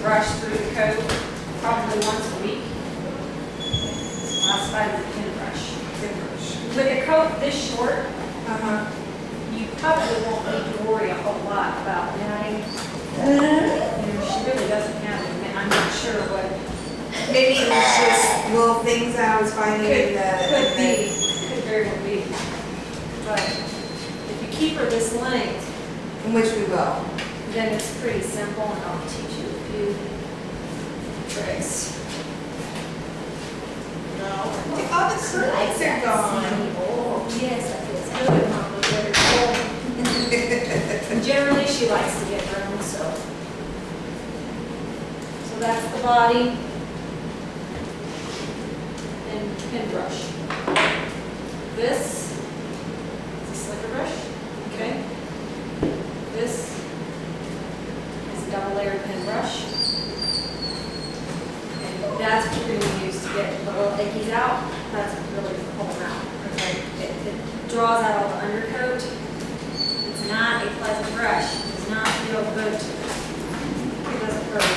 brush through the coat probably once a week. It's classified as a pin brush. With a coat this short, you probably won't need to worry a whole lot about matting. She really doesn't have it. I'm not sure what. Maybe it was just little things that I was finding in the. Could very well be. But if you keep her this length, In which we will. then it's pretty simple, and I'll teach you a few tricks. Oh, the curls are gone. Oh, yes, that feels good, Mama. Very cold. And generally, she likes to get groomed, so that's the body and pin brush. This is a slicker brush, okay? This is a double layered pin brush. And that's what you're going to use to get the little ickies out. That's really to pull them out. Okay? It draws out all the undercoat. It's not a pleasant brush. It does not feel good. It doesn't hurt.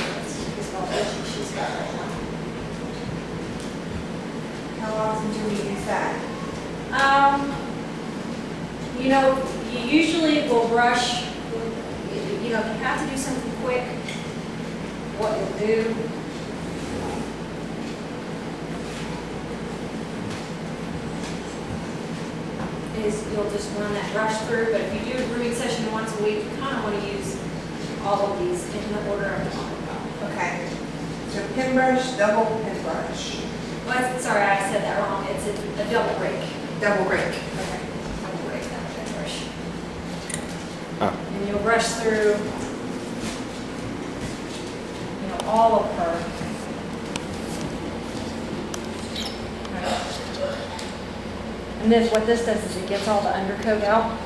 It's all itchy she's got right now. How often do we use that? You know, you usually will brush, you know, if you have to do something quick, what you'll do is you'll just run that brush through, but if you do a grooming session once a week, you kind of want to use all of these in the order I'm talking about. Okay. So pin brush, double pin brush. Well, sorry, I said that wrong. It's a double break. Double break. Okay. Double break that brush. Ah. And you'll brush through, you know, all of her. Right. And then what this does is it gets all the undercoat out.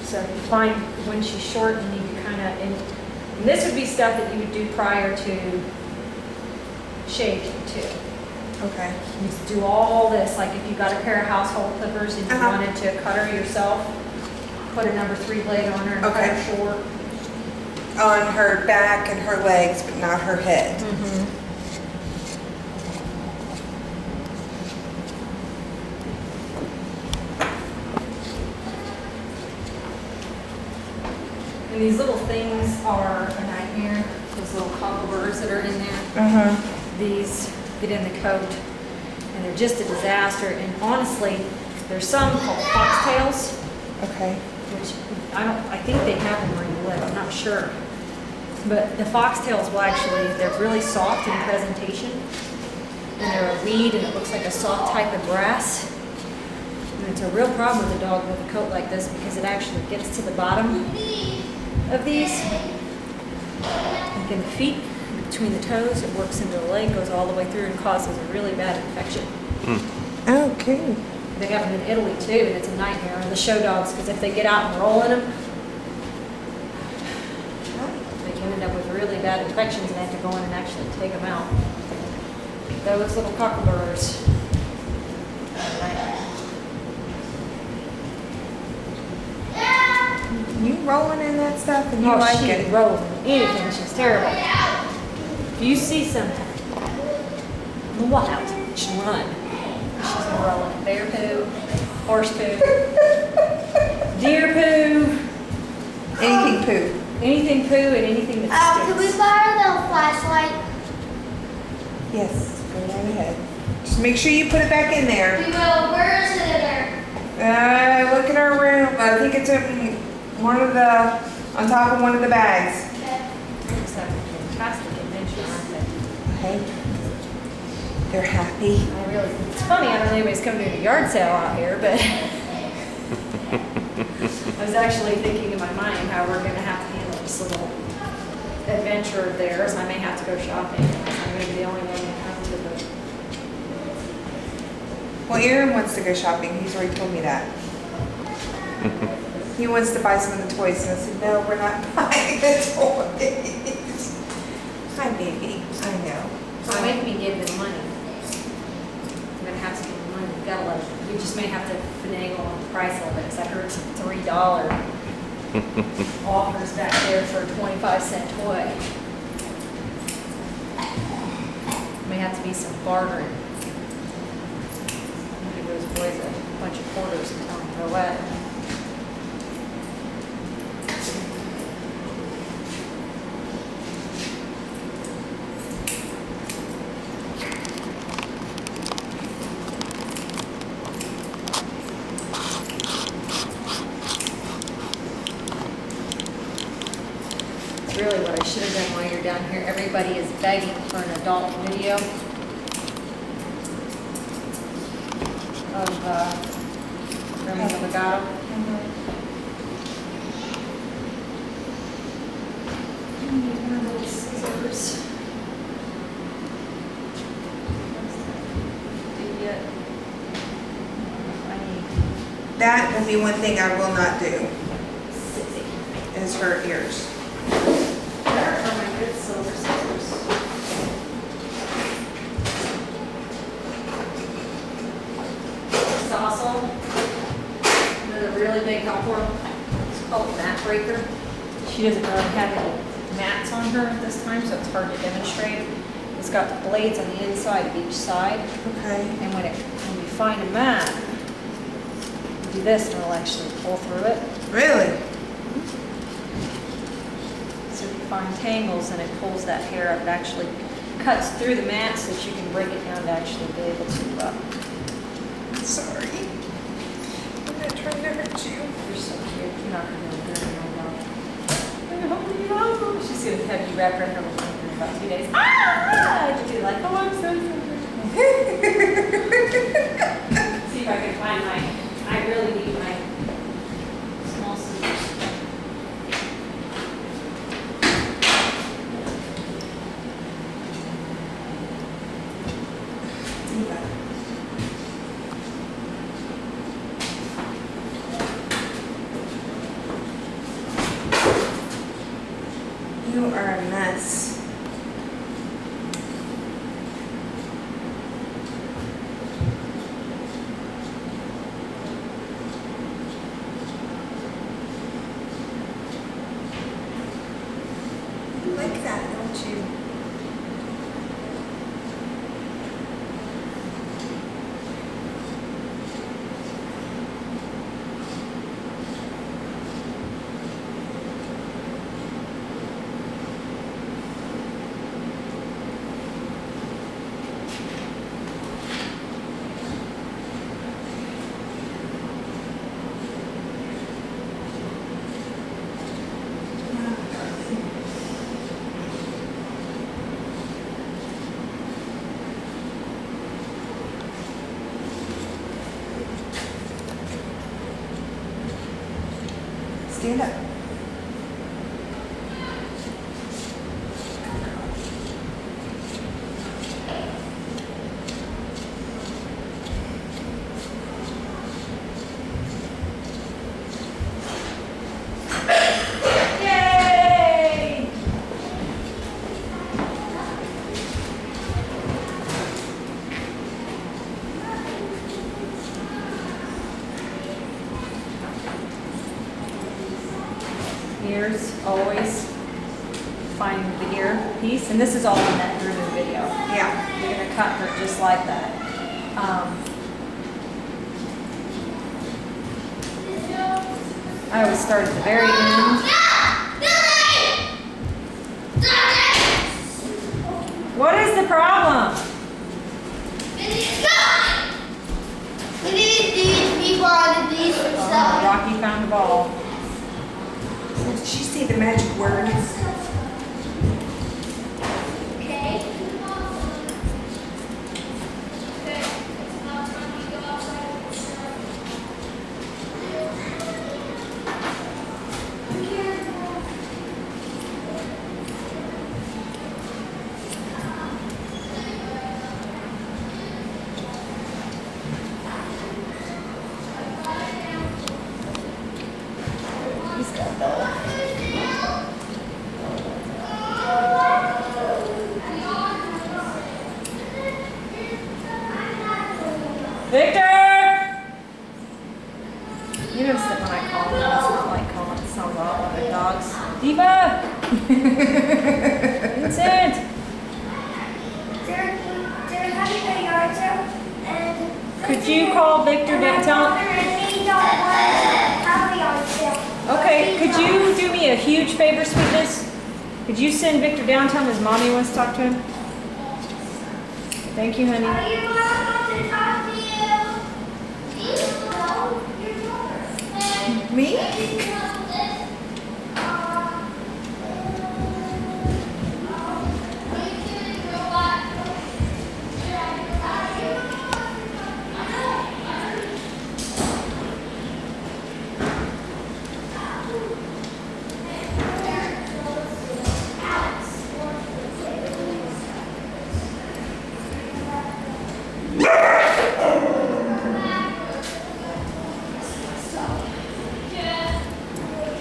So you find when she's short, you need to kind of, and this would be stuff that you would do prior to shaving too. Okay. You just do all this, like if you got a pair of household clippers and you wanted to cut her yourself, put a number 3 blade on her and cut her short. On her back and her legs, but not her head. And these little things are a nightmare. Those little cockleburs that are in there. These get in the coat, and they're just a disaster. And honestly, there's some called foxtails, Okay. which I think they have them where you live. I'm not sure. But the foxtails will actually, they're really soft in presentation, and they're a reed, and it looks like a soft type of brass. And it's a real problem with a dog with a coat like this because it actually gets to the bottom of these. Like in the feet, between the toes, it works into the leg, goes all the way through and causes a really bad infection. Okay. They have them in Italy too, and it's a nightmare on the show dogs because if they get out and roll in them, they can end up with really bad infections and have to go in and actually take them out. Those little cockleburs. You rolling in that stuff and you Oh, like she it? rolls in anything. She's terrible. If you see some wild, just run. She's gonna roll in bear poo, horse poo, deer poo, Anything poo. anything poo and anything that Could we sticks. borrow the flashlight? Yes, go right ahead. Just make sure you put it back in there. We will. Where is it in there? Look in our room. I think it's in one of the, on top of one of the bags. Okay. Just have a fantastic adventure, aren't they? Okay. They're happy. It's funny, I don't know anybody's coming to a yard sale out here, but I was actually thinking in my mind how we're gonna have to handle this little adventure of theirs. I may have to go shopping. I'm gonna be the only one that comes to the. Well, Aaron wants to go shopping. He's already told me that. He wants to buy some of the toys, and I said, no, we're not buying the toys. Hi, baby. I know. So make me give them money. I'm gonna have to give them money. We gotta let, we just may have to finagle on the price of it, because I heard some $3 offers back there for a 25-cent toy. May have to be some bartering. Give those boys a bunch of quarters and tell them to throw at it. Really what I should have done while you're down here, everybody is begging for an adult video of Remy Legato. I need one of those scissors. Did yet? I need That will be one thing I will not do, 60. is her ears. Where are my good silver scissors? This is also another really big helper. It's called a mat breaker. She doesn't really have any mats on her at this time, so it's hard to demonstrate. It's got the blades on the inside of each side, Okay. and when we find a mat, we do this and it'll actually pull through it. Really? So if you find tangles and it pulls that hair up, it actually cuts through the mat so that you can break it down to actually be able to, Sorry. I'm not trying to hurt you. you're so cute, you're not gonna be able to do it no. She's gonna have you wrap her in her little finger in about 2 days. Ah! You'll be like, oh, I'm so sorry. See if I can find I really need my small scissors. You are a mess. You like that, don't you? Stand up. Yay! Ears, always find the ear piece, and this is all in that grooming video. Yeah. You're gonna cut her just like that. I always start at the very end. What is the problem? We need these people on these Oh, stuff. Rocky found the ball. Did she say the magic word? Okay. Okay. It's about time you go outside and stuff. Be careful. He's got that. Victor! You notice that when I call him, it's not like calling, it sounds odd like dogs. Diva! Vincent! Seriously? Could you call Victor downtown? Okay, could you do me a huge favor, sweetness? Could you send Victor downtown? His mommy wants to talk to him. Thank you, honey. Me?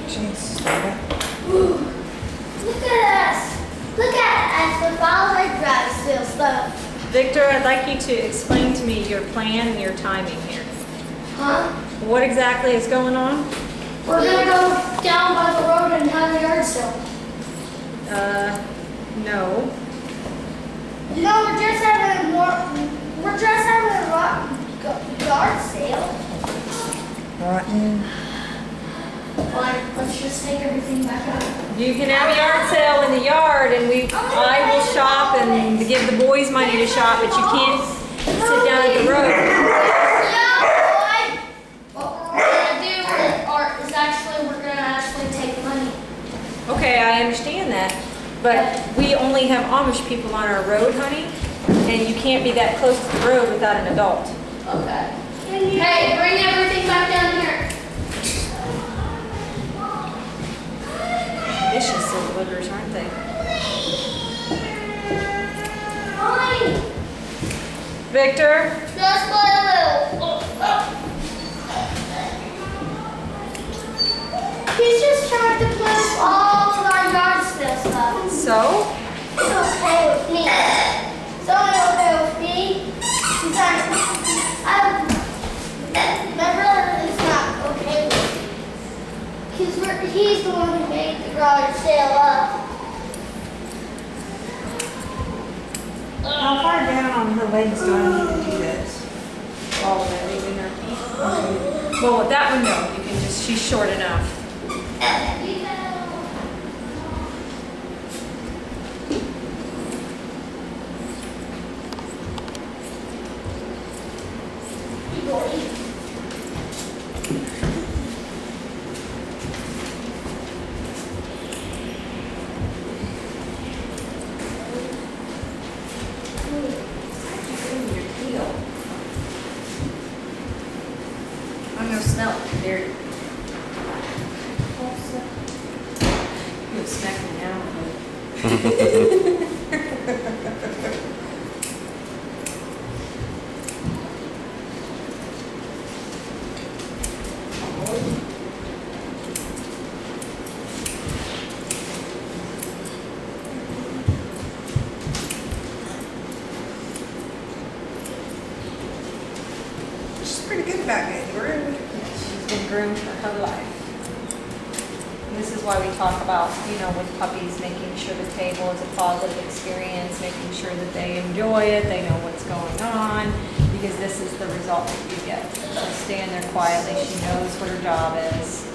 Jeez. Look at us. Look at us with all our drive still stuff. Victor, I'd like you to explain to me your plan and your timing here. Huh? What exactly is going on? We're gonna go down by the road and have a yard sale. No. No, we're just having a yard sale. Rotten. Fine, let's just take everything back out. You can have a yard sale in the yard and I will shop and give the boys money to shop, but you can't sit down at the road. What we're gonna do is we're gonna actually take money. Okay, I understand that, but we only have Amish people on our road, honey, and you can't be that close to the road without an adult. Okay. Hey, bring everything back down here. Vicious little boogers, aren't they? Fine. Victor? Just play a little. He's just trying to play with all of our yard sale stuff. So? It's okay with me. It's only okay with me. My brother is not okay with me. Because he's the one who made the garage sale up. How far down on her legs do I need to do this? All of it, even her. Well, with that one, no, you can just, she's short enough. I'm gonna smell it. There. You'll smack me now. She's pretty good about getting groomed. She's been groomed for her life. And this is why we talk about, with puppies, making sure the table is a positive experience, making sure that they enjoy it, they know what's going on, because this is the result that you get. She'll stand there quietly, she knows what her job is.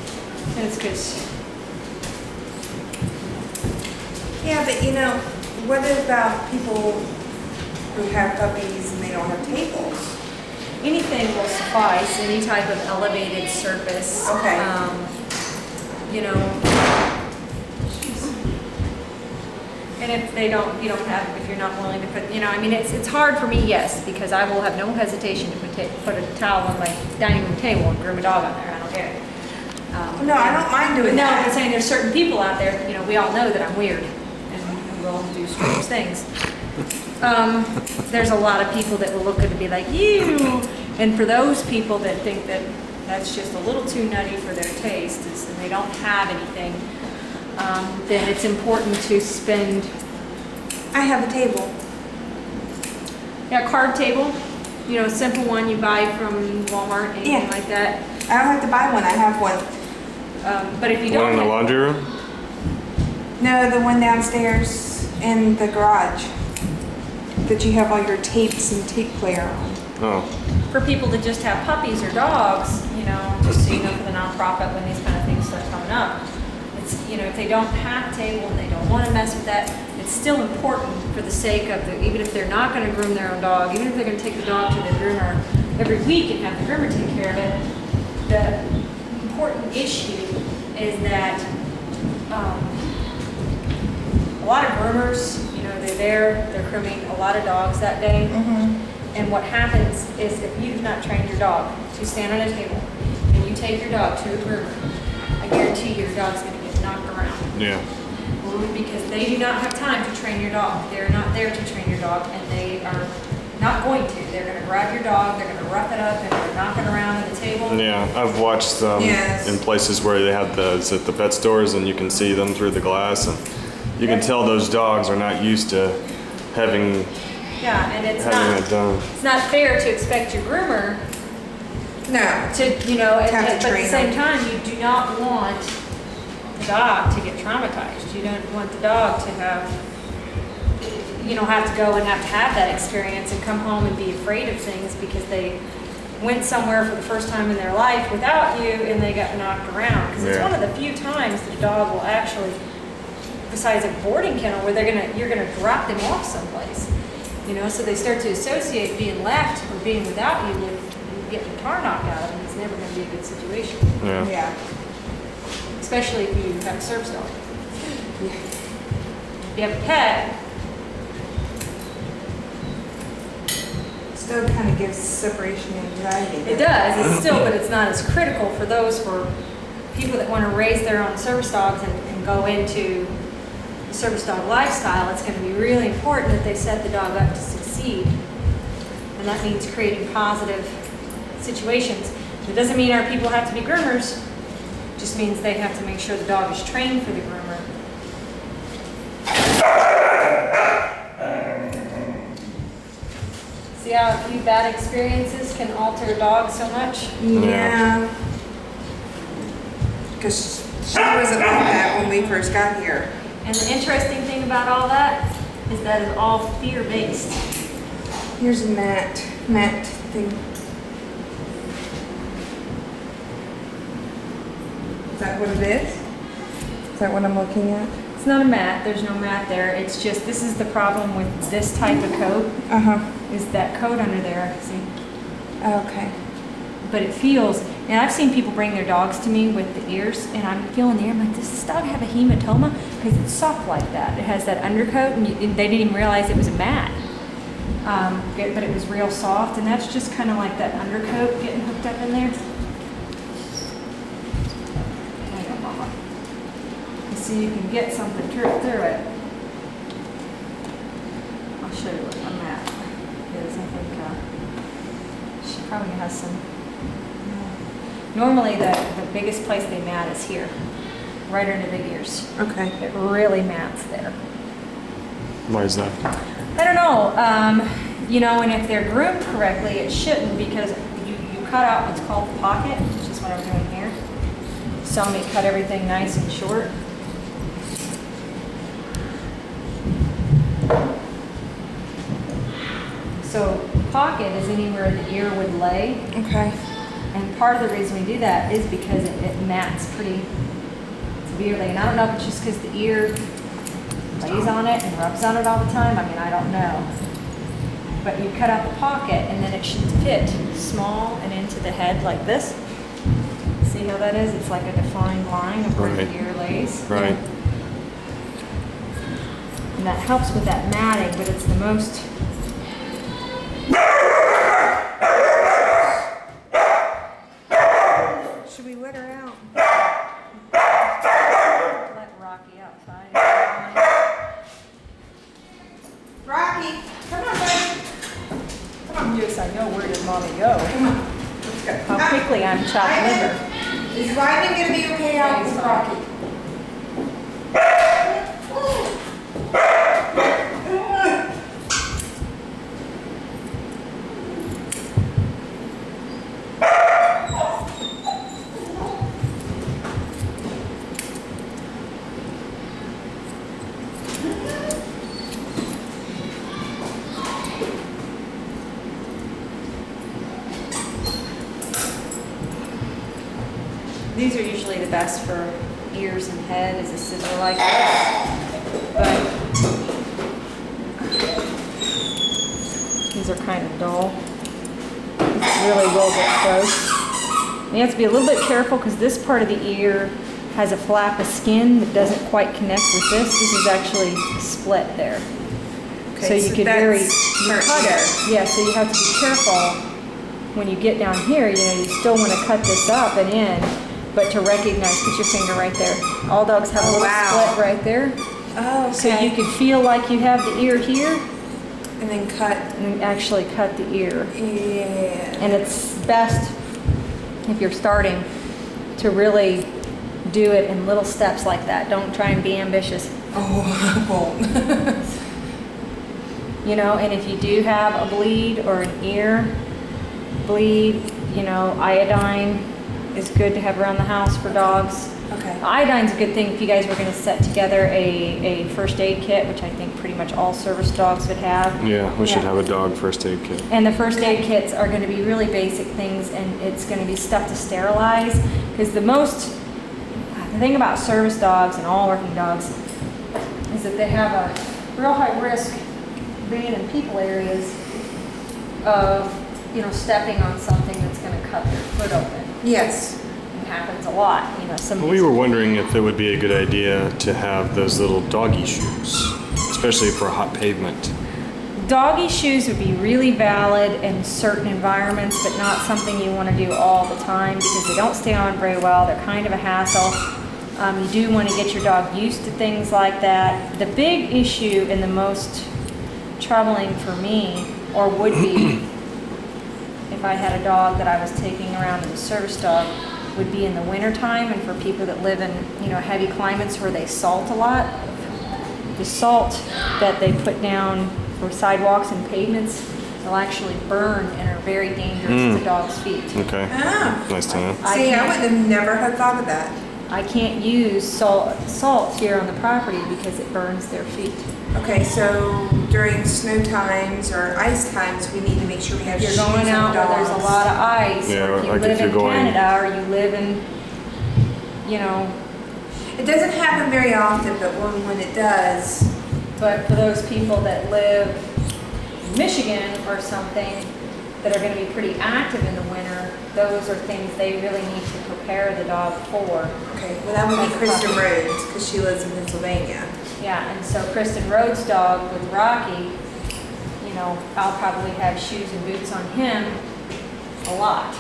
And it's because, Yeah, but what about people who have puppies and they don't have tables? anything will suffice, any type of elevated surface. Okay. And if they don't, if you're not willing to put, it's hard for me, yes, because I will have no hesitation to put a towel on my dining room table and groom a dog on there, I don't care. No, I don't mind But doing no, that. I'm saying there's certain people out there, we all know that I'm weird and will do strange things. There's a lot of people that will look at it and be like, ew. And for those people that think that that's just a little too nutty for their taste, and they don't have anything, then it's important to spend, I have a table. a card table, a simple one you buy from Walmart, anything Yeah. like that. I don't have to buy one, I have one. But if you One don't in the have- laundry room? No, the one downstairs in the garage that you have all your tapes and tape player on. Oh. for people to just have puppies or dogs, you know, just so you know, for the nonprofit, when these kind of things start coming up, it's, you know, if they don't have a table and they don't want to mess with that, it's still important for the sake of the, even if they're not going to groom their own dog, even if they're going to take the dog to the groomer every week and have the groomer take care of it, the important issue is that a lot of groomers, you know, they're grooming a lot of dogs that day. And what happens is if you've not trained your dog to stand on a table and you take your dog to a groomer, I guarantee your dog's going to get knocked around. Yeah. Because they do not have time to train your dog. They're not there to train your dog, and they are not going to. They're going to grab your dog, they're going to rough it up, and they're knocking around on the table. Yeah, I've watched them Yes. in places where they have it's at the pet stores and you can see them through the glass, and you can tell those dogs are not used to having Yeah, and it done. it's not fair to expect your groomer No. to, you know, Have to but at the train same them. time, you do not want the dog to get traumatized. You don't want the dog to have, you know, have to go and have that experience and come home and be afraid of things because they went somewhere for the first time in their life without you and they got knocked around. Because it's Yeah. one of the few times that a dog will actually, besides a boarding kennel, where you're gonna drop them off someplace. You know, so they start to associate being left or being without you with getting the car knocked out of them. It's never gonna be a good situation, Yeah. Yeah. especially if you have a service dog. If you have a pet, Still kind of gives separation anxiety. it does, it's still, but it's not as critical for people that want to raise their own service dogs and go into the service dog lifestyle. It's going to be really important that they set the dog up to succeed. And that means creating positive situations. It doesn't mean our people have to be groomers, it just means they have to make sure the dog is trained for the groomer. See how a few bad experiences can alter a dog so much? Yeah. Because she wasn't like that when we first got here. And the interesting thing about all that is that it's all fear-based. Here's a mat thing. Is that what it is? Is that what I'm looking at? It's not a mat, there's no mat there. It's just, this is the problem with this type of coat, Uh-huh. is that coat under there, see? Okay. But it feels, and I've seen people bring their dogs to me with the ears, and I'm feeling the ear, I'm like, does this dog have a hematoma? Because it's soft like that. It has that undercoat, and they didn't even realize it was a mat. But it was real soft, and that's just kind of like that undercoat getting hooked up in there. Hang on, Mama. You see, you can get something through it. I'll show you what a mat is. I think she probably has some. Normally, the biggest place they mat is here, right under the ears. Okay. It really mats there. Why is that? I don't know, you know, and if they're groomed correctly, it shouldn't, because you cut out what's called the pocket, which is what I'm doing here. Saw me cut everything nice and short. So pocket is anywhere the ear would lay, Okay. and part of the reason we do that is because it mats pretty severely. And I don't know if it's just because the ear lays on it and rubs on it all the time. I mean, I don't know. But you cut out the pocket and then it should fit small and into the head like this. See how that is? It's like a defined line of where Right. the ear lays. Right. And that helps with that matting, but it's the most... Should we let her out? Let Rocky outside. Rocky, come on, buddy. Yes, I know. Where does Mommy go? Come on. Let's go. How quickly I'm chopped liver. Is Ryman gonna be okay out with Rocky? the best for ears and head is a scissor like this. But these are kind of dull. This really will get close. And you have to be a little bit careful because this part of the ear has a flap of skin that doesn't quite connect with this. This is actually a split there. Okay, So you could very, that's you her cut ear. it. Yeah, so you have to be careful when you get down here. You know, you still want to cut this up and in, but to recognize, put your finger right there. All dogs have a Oh, little wow. split right there. Oh, So okay. you could feel like you have the ear here And then cut. and actually cut the ear. Yeah. And it's best if you're starting to really do it in little steps like that. Don't try and be ambitious. Oh, I won't. You know, and if you do have a bleed or an ear bleed, you know, iodine is good to have around the house for dogs. Okay. Iodine's a good thing if you guys were going to set together a first aid kit, which I think pretty much all service dogs would have. Yeah, we should Yeah. have a dog first aid kit. And the first aid kits are going to be really basic things, and it's going to be stuff to sterilize. Because the thing about service dogs and all working dogs is that they have a real high risk being in people areas of, you know, stepping on something that's going to cut their foot open. Yes. It happens a lot, you know. Some We were wondering if it would be a good idea to have those little doggy shoes, especially for hot pavement. doggy shoes would be really valid in certain environments, but not something you want to do all the time because they don't stay on very well. They're kind of a hassle. You do want to get your dog used to things like that. The big issue and the most troubling for me, or would be if I had a dog that I was taking around as a service dog, would be in the wintertime and for people that live in, you know, heavy climates where they salt a lot. The salt that they put down for sidewalks and pavements will actually burn and are very dangerous to dogs' feet. Okay. Ah. Nice to know. See, I would have never have thought of that. I can't use salt here on the property because it burns their feet. Okay, so during snow times or ice times, we need to make sure we have If you're shoes going on out where there's a dogs. lot of ice, Yeah, or if you like if live you're in going- Canada, or you live in, you know, It doesn't happen very often, but when it does, but for those people that live in Michigan or something that are gonna be pretty active in the winter, those are things they really need to prepare the dog for. okay, well, that would be That's Kristen fine. Rhodes, because she lives in Pennsylvania. Yeah, and so Kristen Rhodes' dog with Rocky, you know, I'll probably have shoes and boots on him a lot.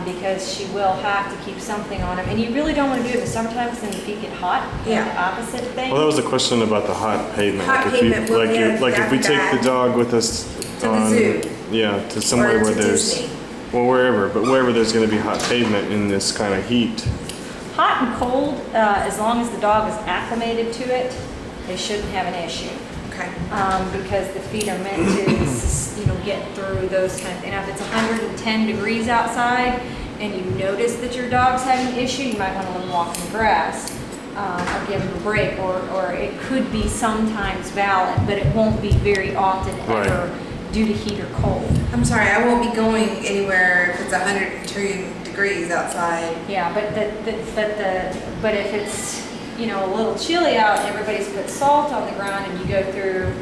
Because she will have to keep something on him. And you really don't want to do it in the summertime because then the feet get hot. Yeah. The opposite thing. Well, that was a question about the hot pavement. Hot Like if you, pavement, will like we you, have like if we that take bad? the dog with us To the on, zoo. yeah, to somewhere Or where to there's, Disney. well, wherever, but wherever there's going to be hot pavement in this kind of heat. Hot and cold, as long as the dog is acclimated to it, they shouldn't have an issue. Okay. Because the feet are meant to, you know, get through those kind of, and if it's 110 degrees outside and you notice that your dog's having an issue, you might want to let him walk in the grass or give him a break, or it could be sometimes valid, but it won't be very often ever due to heat or cold. I'm sorry, I won't be going anywhere if it's 102 degrees outside. Yeah, but if it's, you know, a little chilly out and everybody's put salt on the ground and you go through,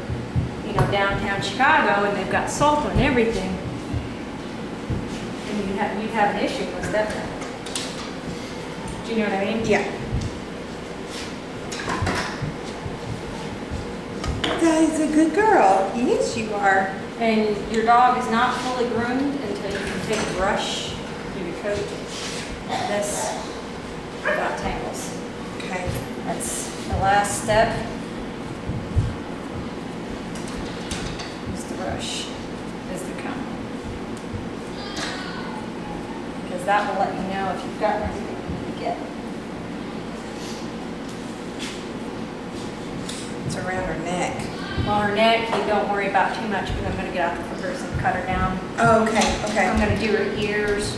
you know, downtown Chicago and they've got salt on everything, then you'd have an issue most definitely. Do you know what I mean? Yeah. That is a good girl. Yes, you are. And your dog is not fully groomed until you can take a brush through your coat like this without tangles. Okay. That's the last step. Is the brush, is the comb. Because that will let you know if you've got everything you need to get. It's around her neck. On her neck, you don't worry about too much because I'm going to get out the clippers and cut her down. Oh, okay, I'm okay. going to do her ears.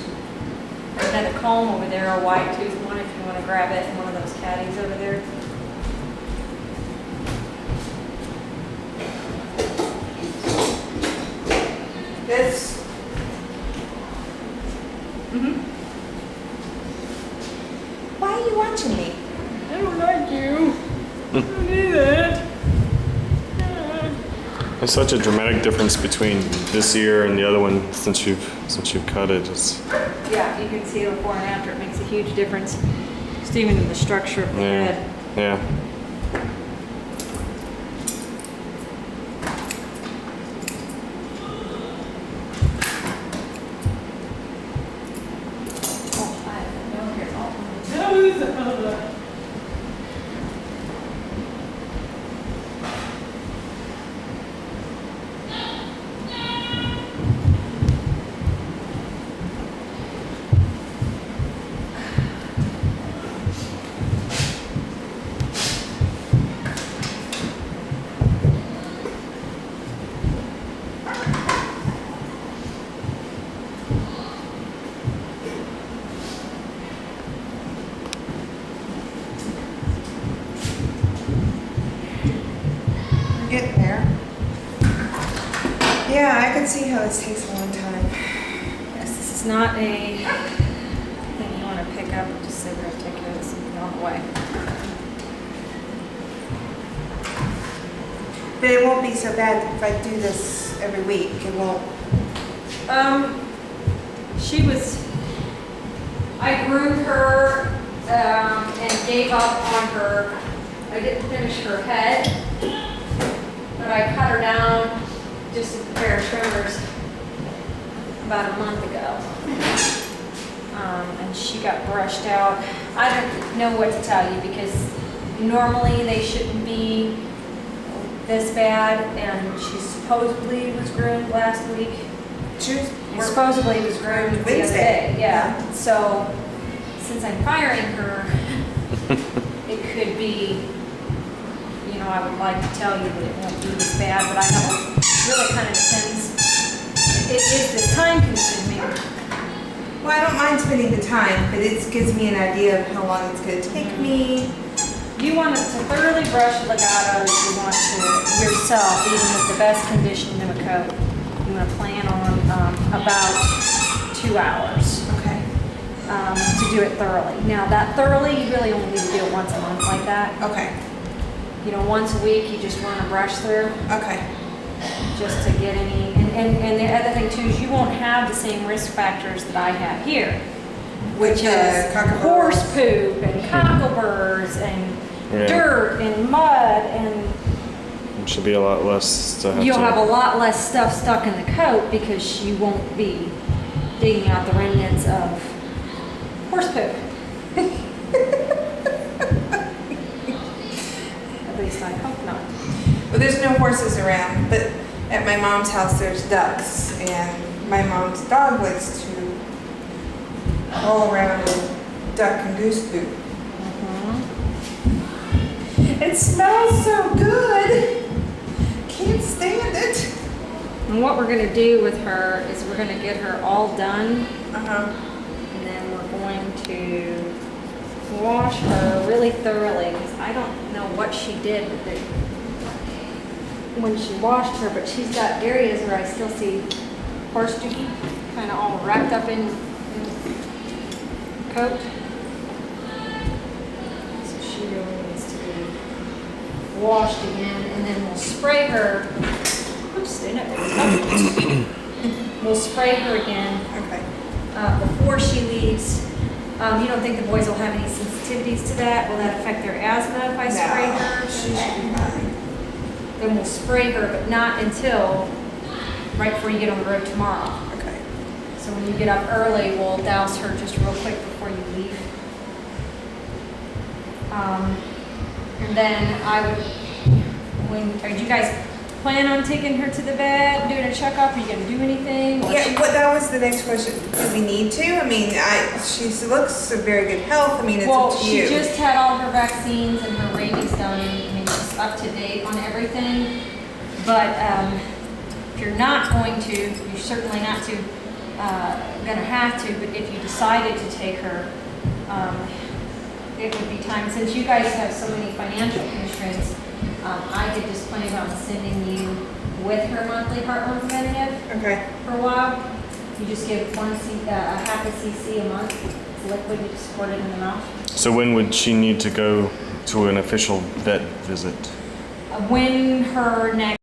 There's another comb over there, a white tooth one if you want to grab it in one of those caddies over there. This, Mm-hmm. There's such a dramatic difference between this ear and the other one since you've cut it. It's, Yeah, you can see the before and after. It makes a huge difference. Just even in the structure of the yeah, head. yeah. Oh, I have no hair all on it. We're getting there. Yeah, I can see how this takes a long time. Yes, this is not a thing you want to pick up and just say we're going to take care of this and go on the way. But it won't be so bad if I do this every week. It won't. I groomed her and gave up on her. I didn't finish her head, but I cut her down just with a pair of trimmers about a month ago. And she got brushed out. I don't know what to tell you because normally they shouldn't be this bad, and she supposedly was groomed last week. Supposedly was groomed the other Wednesday. day, yeah. So, since I'm firing her, it could be, you know, I would like to tell you that it won't be this bad, but I know it really kind of depends. It is the time consuming. Well, I don't mind spending the time, but it gives me an idea of how long it's going to take me. You want it to thoroughly brush legato if you want to yourself, even with the best condition of a coat. You want to plan on about 2 hours. Okay. To do it thoroughly. Now that thoroughly, you really only need to do it once a month like that. Okay. You know, once a week, you just run a brush through Okay. just to get any, and the other thing too is you won't have the same risk factors that I have here, which is horse poop and cockleburrs and Yeah. dirt and mud, and It should be a lot less to have you'll to. have a lot less stuff stuck in the coat because you won't be digging out the remnants of horse poop. At least I hope not. Well, there's no horses around, but at my mom's house there's ducks, and my mom's dog likes to roll around in duck and goose poop. It smells so good. Can't stand it. And what we're gonna do with her is we're gonna get her all done, Uh-huh. and then we're going to wash her really thoroughly, because I don't know what she did with it when she washed her, but she's got areas where I still see horse dookie kind of all wrapped up in coat. So she really needs to be washed again, and then we'll spray her. Oops, didn't it? We'll spray her again Okay. before she leaves. You don't think the boys will have any sensitivities to that? Will that affect their asthma if I spray No, her? she should be fine. Then we'll spray her, but not until right before you get on the road tomorrow. Okay. So when you get up early, we'll douse her just real quick before you leave. And then I would, do you guys plan on taking her to the vet, doing a checkup? Are you gonna do anything? Yeah, but that was the next question. Do we need to? I mean, she looks in very good health. I mean, it's Well, up to she you. just had all her vaccines and her rabies done, and I mean, she's up to date on everything. But if you're not going to, you're certainly not to, gonna have to, but if you decided to take her, it would be time, since you guys have so many financial constraints, I could just plan on sending you with her monthly heartworm preventative Okay. for a while. You just give half a cc a month. It's liquid, you just pour it in the mouth. So when would she need to go to an official vet visit? When her next